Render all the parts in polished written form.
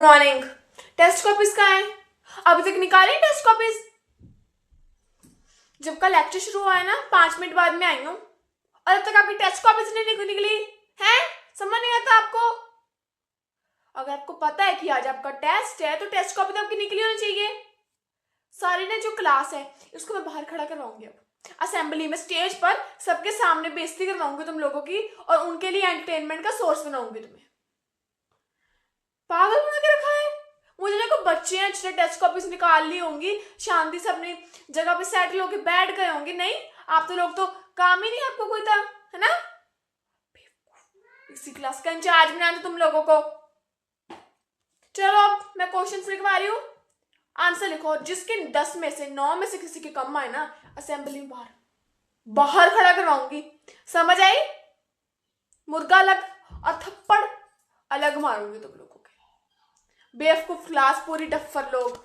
Morning. Test copies कहाँ है? अभी तक निकाले टेस्ट कॉपीज? जब का लेक्चर शुरू हुआ है ना 5 मिनट बाद में आई हूँ और अब तक आपकी टेस्ट कॉपीज नहीं निकली है। समझ नहीं आता आपको? अगर आपको पता है कि आज आपका टेस्ट है तो टेस्ट कॉपी तो आपकी निकली होनी चाहिए। सारी ना जो क्लास है उसको मैं बाहर खड़ा करवाऊंगी, अब असेंबली में स्टेज पर सबके सामने बेइज्जती करवाऊंगी तुम लोगों की और उनके लिए एंटरटेनमेंट का सोर्स बनाऊंगी तुम्हें। पागल बना के रखा है मुझे। देखो बच्चे हैं, अच्छे टेस्ट कॉपीज निकाल ली होंगी, शांति से अपनी जगह पे सेटल होके बैठ गए होंगे। नहीं, आप तो लोग तो काम ही नहीं आपको कोई था, है ना? इसी क्लास का इंचार्ज बना तुम लोगों को। चलो अब मैं क्वेश्चंस लिखवा रही हूँ, आंसर लिखो। जिसके 10 में से 9 में से किसी के कम आए ना, असेंबली में बाहर खड़ा करवाऊंगी। समझ आई? मुर्गा अलग और थप्पड़ अलग मारूंगी तुम लोगों के। बेवकूफ क्लास पूरी डफ्फर लोग।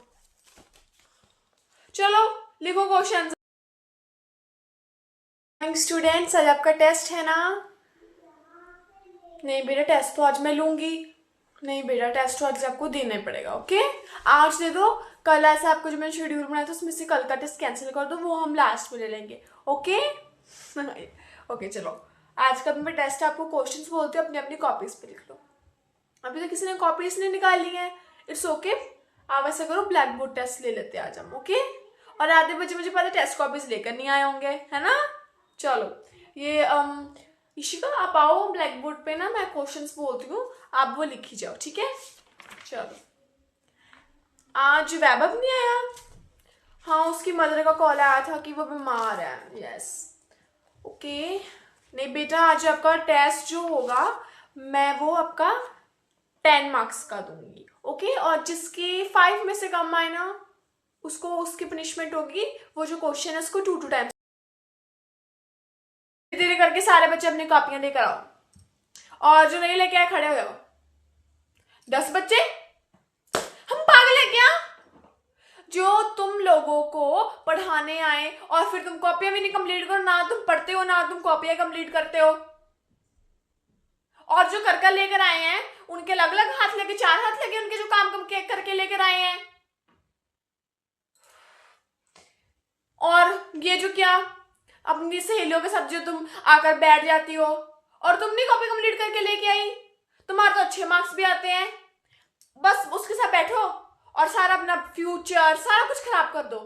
चलो लिखो क्वेश्चन। स्टूडेंट्स, आज आपका टेस्ट है ना? नहीं बेटा, टेस्ट तो आज मैं लूंगी। नहीं बेटा, टेस्ट तो आज आपको देना ही पड़ेगा। ओके, आज दे दो। कल ऐसा आपको जो मैंने शेड्यूल बनाया था उसमें से कल का टेस्ट कैंसिल कर दो, वो हम लास्ट में ले लेंगे। ओके ओके चलो, आज का मैं टेस्ट आपको क्वेश्चंस बोलती हूँ, अपनी अपनी कॉपीज पे लिख लो। अभी तो किसी ने कॉपीज नहीं निकाली है, इट्स ओके। आप ऐसा करो, ब्लैक बोर्ड टेस्ट ले लेते आज हम। ओके, और आधे बजे मुझे पता टेस्ट कॉपीज लेकर नहीं आए होंगे, है ना? चलो ये इशिका आप आओ ब्लैक बोर्ड पे ना, मैं क्वेश्चंस बोलती हूँ, आप वो लिखी जाओ, ठीक है? चलो, आज वैभव नहीं आया? हाँ, उसकी मदर का कॉल आया था कि वो बीमार है। Yes, okay. नहीं बेटा, आज आपका टेस्ट जो होगा मैं वो आपका 10 मार्क्स का दूंगी। ओके, और जिसके 5 में से कम आए ना, उसको उसकी पनिशमेंट होगी, वो जो क्वेश्चन है उसको 2 टाइम्स धीरे धीरे करके सारे बच्चे अपनी कॉपियां लेकर आओ, और जो नहीं लेके आए खड़े हो जाओ। 10 बच्चे। हम पागल है क्या? जो तुम लोगों को पढ़ाने आए और फिर तुम कॉपियां भी नहीं कंप्लीट करो, ना तुम पढ़ते हो ना तुम कॉपियां कंप्लीट करते हो। और जो कर लेकर आए हैं उनके अलग अलग हाथ लगे, 4 हाथ लगे उनके, जो काम करके लेकर आए हैं। और ये जो क्या अपनी सहेलियों के साथ जो तुम आकर बैठ जाती हो और तुम नहीं कॉपी कंप्लीट करके लेके आई, तुम्हारे तो अच्छे मार्क्स भी आते हैं, बस उसके साथ बैठो और सारा अपना फ्यूचर सारा कुछ खराब कर दो।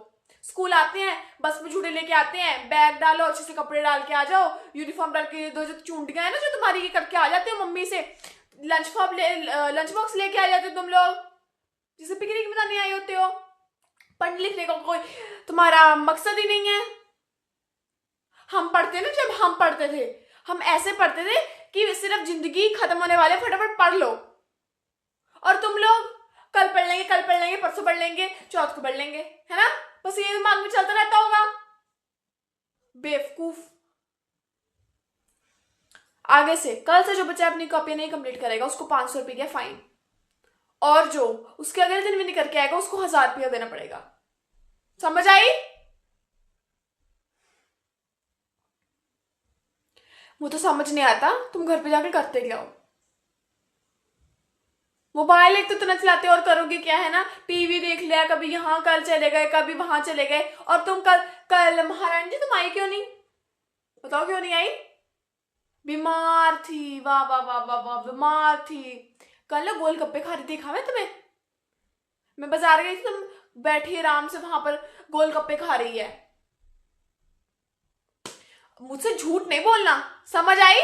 स्कूल आते हैं, बस में झूठे लेके आते हैं, बैग डालो, अच्छे से कपड़े डाल के आ जाओ, यूनिफॉर्म डाल के दो, जो चूंटियां है ना जो तुम्हारी, ये करके आ जाते हो मम्मी से। लंच बॉक्स लेके आ जाते हो तुम लोग, जिसे पिकनिक मनाने आए होते हो। पढ़ने लिखने का कोई तुम्हारा मकसद ही नहीं है। हम पढ़ते ना, जब हम पढ़ते थे हम ऐसे पढ़ते थे कि सिर्फ जिंदगी खत्म होने वाले, फटाफट पढ़ लो। और तुम लोग कल पढ़ लेंगे, परसों पढ़ लेंगे, चौथ को पढ़ लेंगे, है ना? बस ये दिमाग में चलता रहता होगा। बेवकूफ। आगे से कल से जो बच्चा अपनी कॉपी नहीं कंप्लीट करेगा उसको 500 रुपये का फाइन, और जो उसके अगले दिन भी नहीं करके आएगा उसको 1000 रुपया देना पड़ेगा। समझ आई? मुझे तो समझ नहीं आता तुम घर पे जाकर करते क्या हो। मोबाइल एक तो इतना चलाते हो और करोगे क्या, है ना? टीवी देख लिया, कभी यहाँ कल चले गए, कभी वहां चले गए। और तुम कल महारानी जी तुम आई क्यों नहीं? बताओ क्यों नहीं आई? बीमार थी। वाह वाह वाह वाह वाह, बीमार थी। कल ना गोलगप्पे खा रही, देखा मैं तुम्हें? मैं बाजार गई थी, तुम बैठी आराम से वहां पर गोलगप्पे खा रही है। मुझसे झूठ नहीं बोलना, समझ आई?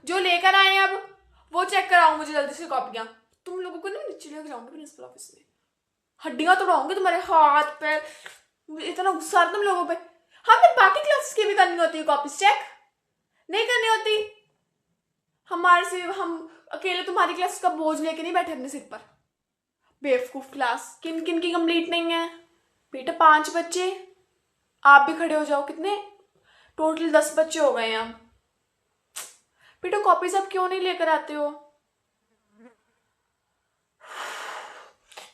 जो लेकर आए हैं अब वो चेक कराओ मुझे जल्दी से कॉपियां। तुम लोगों को ना नीचे लेकर जाऊंगी प्रिंसिपल ऑफिस में, हड्डियां तोड़ाऊंगी तुम्हारे हाथ पैर। इतना गुस्सा तुम लोगों पे। हाँ, फिर बाकी क्लासेस की भी करनी होती है कॉपीज चेक, नहीं करनी होती? हमारे से हम अकेले तुम्हारी क्लास का बोझ लेके नहीं बैठे अपने सिर पर। बेवकूफ क्लास। किन किन की कंप्लीट नहीं है बेटा? 5 बच्चे, आप भी खड़े हो जाओ। कितने टोटल? 10 बच्चे हो गए हैं। बेटा कॉपीज आप क्यों नहीं लेकर आते हो?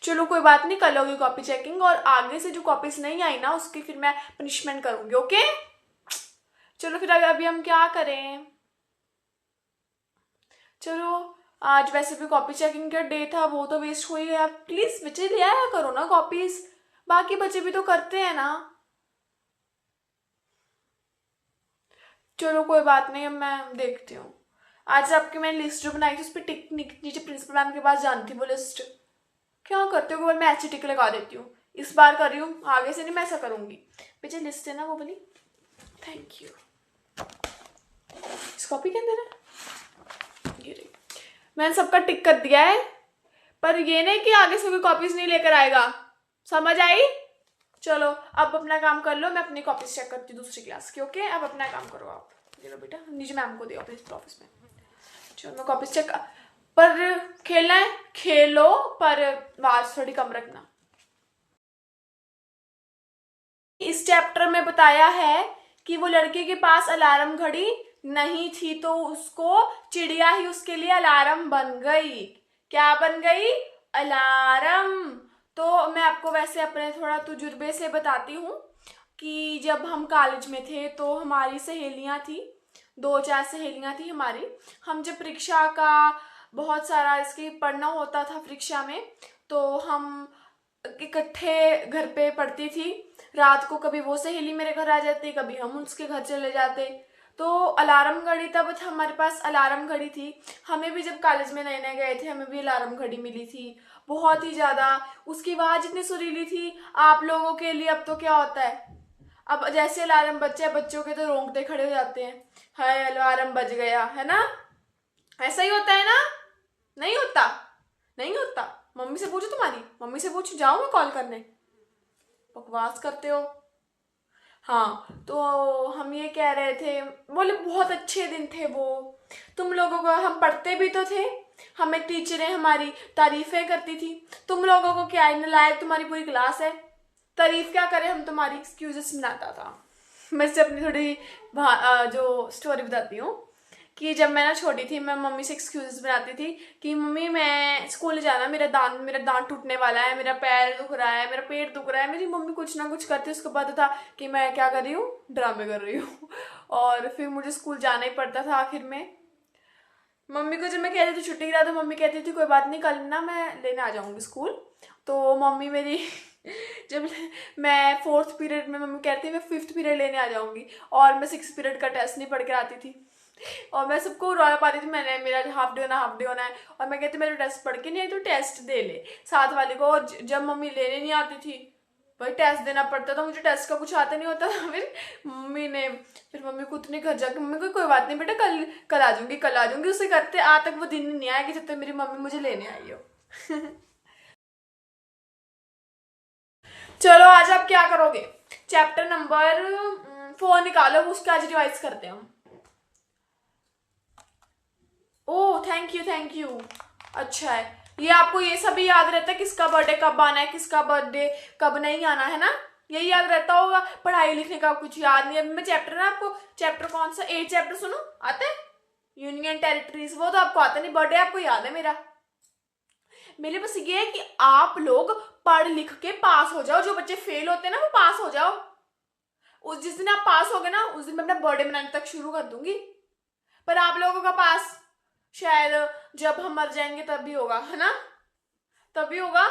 चलो कोई बात नहीं, कल होगी कॉपी चेकिंग, और आगे से जो कॉपीज नहीं आई ना उसकी फिर मैं पनिशमेंट करूंगी। ओके, चलो फिर अभी हम क्या करें? चलो आज वैसे भी कॉपी चेकिंग का डे था, वो तो वेस्ट हो ही गया। प्लीज बच्चे ले आया करो ना कॉपीज, बाकी बच्चे भी तो करते हैं ना। चलो कोई बात नहीं, अब मैं देखती हूँ। आज आपकी मैंने लिस्ट जो बनाई थी उस पर टिक नीचे प्रिंसिपल मैम के पास जानी थी वो लिस्ट। क्या करते हो, मैं ऐसे टिक लगा देती हूँ। इस बार कर रही हूँ, आगे से नहीं मैं ऐसा करूंगी। पीछे लिस्ट है ना वो वाली। Thank you. इस कॉपी के अंदर है ये रही। मैंने सबका टिक कर दिया है, पर ये नहीं कि आगे से कोई कॉपीज नहीं लेकर आएगा, समझ आई? चलो अब अपना काम कर लो, मैं अपनी कॉपीज चेक करती हूँ दूसरी क्लास की। ओके अब अपना काम करो आप। ये लो बेटा, नीचे मैम को दियो अपने ऑफिस में। चलो मैं कॉपीज चेक, पर खेलना है खेलो, पर आवाज थोड़ी कम रखना। इस चैप्टर में बताया है कि वो लड़के के पास अलार्म घड़ी नहीं थी, तो उसको चिड़िया ही उसके लिए अलार्म बन गई। क्या बन गई? अलार्म। तो मैं आपको वैसे अपने थोड़ा तजुर्बे से बताती हूँ कि जब हम कॉलेज में थे तो हमारी सहेलियाँ थी, 2-4 सहेलियाँ थी हमारी। हम जब परीक्षा का बहुत सारा इसकी पढ़ना होता था परीक्षा में, तो हम इकट्ठे घर पे पढ़ती थी। रात को कभी वो सहेली मेरे घर आ जाती, कभी हम उसके घर चले जाते। तो अलार्म घड़ी, तब हमारे पास अलार्म घड़ी थी। हमें भी जब कॉलेज में नए नए गए थे हमें भी अलार्म घड़ी मिली थी, बहुत ही ज़्यादा। उसकी आवाज़ इतनी सुरीली थी। आप लोगों के लिए अब तो क्या होता है, अब जैसे अलार्म बच्चे, बच्चों के तो रोंगटे खड़े हो जाते हैं, हाय अलार्म बज गया, है ना? ऐसा ही होता है ना? नहीं होता? नहीं होता? मम्मी से पूछो, तुम्हारी मम्मी से पूछो, जाओ मैं कॉल करने। बकवास करते हो। हाँ तो हम ये कह रहे थे, बोले बहुत अच्छे दिन थे वो, तुम लोगों को, हम पढ़ते भी तो थे, हमें टीचरें हमारी तारीफें करती थी। तुम लोगों को क्या है, नालायक तुम्हारी पूरी क्लास है, तारीफ क्या करे, हम तुम्हारी एक्सक्यूजेस बनाता था। मैं से अपनी थोड़ी जो स्टोरी बताती हूँ कि जब मैं ना छोटी थी, मैं मम्मी से एक्सक्यूजेस बनाती थी कि मम्मी मैं स्कूल जाना, मेरा दांत टूटने वाला है, मेरा पैर दुख रहा है, मेरा पेट दुख रहा है। मेरी मम्मी कुछ ना कुछ करती, उसके बाद था कि मैं क्या कर रही हूँ, ड्रामे कर रही हूँ। और फिर मुझे स्कूल जाना ही पड़ता था आखिर में। मम्मी को जब मैं कहती थी छुट्टी करा, तो मम्मी कहती थी कोई बात नहीं, कल ना मैं लेने आ जाऊँगी स्कूल। तो मम्मी मेरी जब मैं 4th पीरियड में, मम्मी कहती है मैं 5th पीरियड लेने आ जाऊँगी, और मैं 6th पीरियड का टेस्ट नहीं पढ़ के आती थी। और मैं सबको रौला पाती थी, मैंने मेरा हाफ डे होना है। और मैं कहती मेरा टेस्ट पढ़ के नहीं आई तो टेस्ट दे ले साथ वाले को। और जब मम्मी लेने नहीं आती थी, भाई टेस्ट देना पड़ता था, मुझे टेस्ट का कुछ आता नहीं होता था। फिर मम्मी को उतने घर जाके, मम्मी को कोई बात नहीं बेटा, कल आ जाऊंगी, कल आ जाऊंगी। उसे करते आज तक वो दिन नहीं आया कि जब तक मेरी मम्मी मुझे लेने आई हो। चलो आज आप क्या करोगे, चैप्टर नंबर 4 निकालो, उसका आज रिवाइज करते हैं हम। Oh thank you. अच्छा है, ये आपको ये सभी याद रहता है, किसका बर्थडे कब आना है, किसका बर्थडे कब नहीं आना है ना, यही याद रहता होगा। पढ़ाई लिखने का कुछ याद नहीं है। मैं चैप्टर ना आपको, चैप्टर कौन सा, 8 चैप्टर सुनो, आता है यूनियन टेरिटरीज, वो तो आपको आता नहीं। बर्थडे आपको याद है मेरा। मेरे बस ये है कि आप लोग पढ़ लिख के पास हो जाओ, जो बच्चे फेल होते हैं ना वो पास हो जाओ। उस जिस दिन आप पास हो गए ना, उस दिन मैं अपना बर्थडे मनाने तक शुरू कर दूंगी। पर आप लोगों का पास शायद जब हम मर जाएंगे तब भी होगा, है ना, तभी होगा।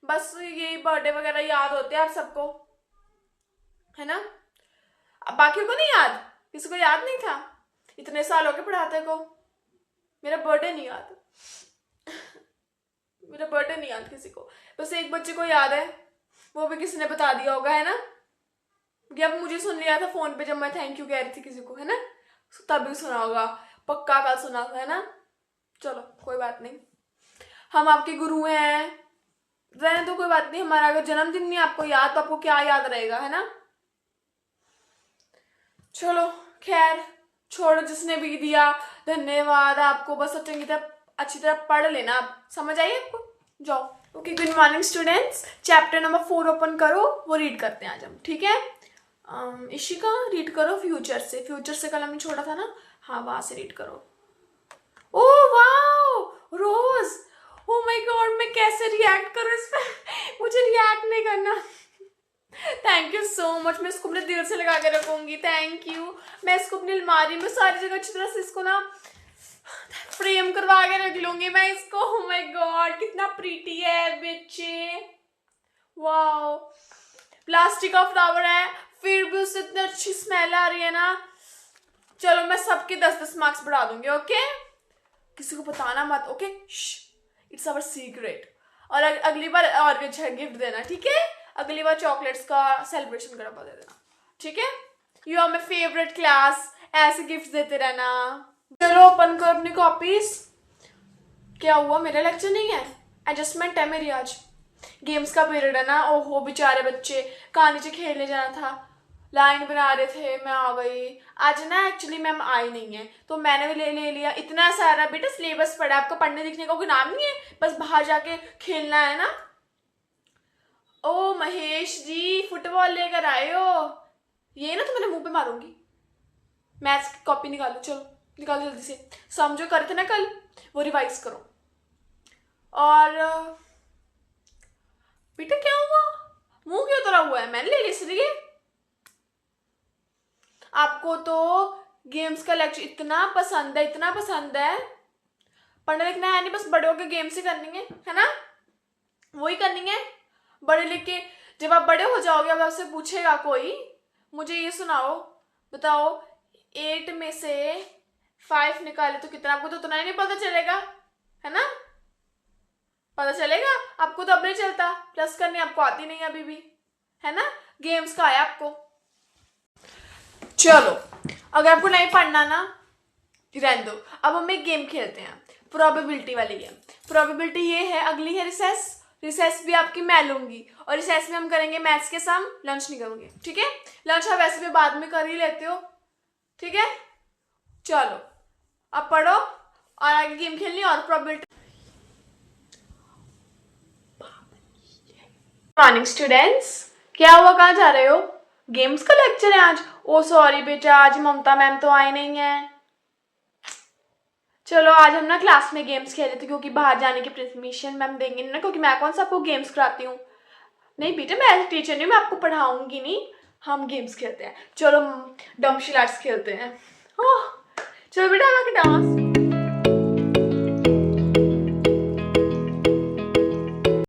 बस यही बर्थडे वगैरह याद होते हैं आप सबको, है ना। अब बाकियों को नहीं याद, किसी को याद नहीं था, इतने साल हो गए पढ़ाते को। मेरा बर्थडे नहीं याद, मेरा बर्थडे नहीं याद किसी को। बस एक बच्चे को याद है, वो भी किसी ने बता दिया होगा, है ना। कि अब मुझे सुन लिया था फोन पे जब मैं थैंक यू कह रही थी किसी को, है ना, तभी सुना होगा, पक्का कल सुना था, है ना। चलो कोई बात नहीं, हम आपके गुरु हैं, रहने तो कोई बात नहीं। हमारा अगर जन्मदिन नहीं आपको याद तो आपको क्या याद रहेगा, है ना। चलो खैर छोड़ो, जिसने भी दिया धन्यवाद आपको। बस अच्छी तरह पढ़ लेना, आप समझ आई आपको, जाओ। Okay good morning students, chapter number 4 open करो, वो रीड करते हैं आज हम, ठीक है। इशिका रीड करो फ्यूचर से कल हमने छोड़ा था ना, हाँ वहां से रीड करो। Oh wow rose, oh my God, मैं कैसे रिएक्ट करूं इस पे, मुझे रिएक्ट नहीं करना। थैंक यू सो मच, मैं इसको अपने दिल से लगा के रखूंगी, थैंक यू। मैं इसको अपनी अलमारी में सारी जगह अच्छी तरह से इसको ना फ्रेम करवा के रख लूंगी मैं इसको। oh my god, कितना प्रीटी है बच्चे, वाओ। प्लास्टिक का फ्लावर है, फिर भी उससे इतनी अच्छी स्मेल आ रही है ना। चलो मैं सबके 10-10 मार्क्स बढ़ा दूंगी, ओके? किसी को बताना मत, ओके? It's our secret. और अगली बार और भी अच्छा गिफ्ट देना, ठीक है? अगली बार चॉकलेट्स का सेलिब्रेशन करवा दे देना, ठीक है? You are my favourite class, ऐसे गिफ्ट देते रहना। चलो ओपन करो अपनी कॉपीज। क्या हुआ, मेरा लेक्चर नहीं है? एडजस्टमेंट है मेरी आज, गेम्स का पीरियड है ना। ओहो बेचारे बच्चे, कहाँ नीचे खेलने जाना था, लाइन बना रहे थे, मैं आ गई। आज ना एक्चुअली मैम आई नहीं है तो मैंने भी ले लिया। इतना सारा बेटा सिलेबस पड़ा, आपको पढ़ने लिखने का कोई नाम नहीं है, बस बाहर जाके खेलना है ना। ओ महेश जी, फुटबॉल लेकर आए हो? ये ना तो मेरे मुंह पे मारूंगी। मैथ्स की कॉपी निकालो, चलो निकालो जल्दी से। समझो करे थे ना कल, वो रिवाइज करो। और बेटा क्या हुआ, मुंह क्यों तोड़ा हुआ है? मैंने ले ली इसलिए। आपको तो गेम्स का लेक्चर इतना पसंद है, इतना पसंद है, पढ़ना लिखना है नहीं, बस बड़े होके गेम्स ही करनी है ना? वही करनी है। बड़े लिख के जब आप बड़े हो जाओगे, अब आपसे पूछेगा कोई, मुझे ये सुनाओ, बताओ 8 में से 5 निकाले तो कितना, आपको तो उतना ही नहीं पता चलेगा, है ना? पता चलेगा आपको तो अब नहीं चलता, प्लस करनी आपको आती नहीं अभी भी, है ना? गेम्स का आया आपको। चलो अगर आपको नहीं पढ़ना ना, रहने दो। अब हम एक गेम खेलते हैं, प्रोबेबिलिटी वाली गेम। प्रोबेबिलिटी ये है, अगली है रिसेस। रिसेस भी आपकी मैं लूंगी, और रिसेस में हम करेंगे मैथ्स के सम, लंच नहीं करूंगी, ठीक है? लंच आप वैसे भी बाद में कर ही लेते हो, ठीक है? चलो अब पढ़ो और आगे गेम खेलनी और प्रोबेबिलिटी। मॉर्निंग स्टूडेंट्स, क्या हुआ, कहाँ जा रहे हो? गेम्स का लेक्चर है आज? ओ सॉरी बेटा, आज ममता मैम तो आई नहीं है। चलो आज हम ना क्लास में गेम्स खेल रहे थे, क्योंकि बाहर जाने की परमिशन मैम देंगे ना, क्योंकि मैं कौन सा आपको गेम्स कराती हूँ। नहीं बेटा, मैं एज टीचर नहीं, मैं आपको पढ़ाऊंगी नहीं, हम गेम्स खेलते हैं। चलो डम्बशिल आर्ट्स खेलते हैं। चलो बेटा, हम डांस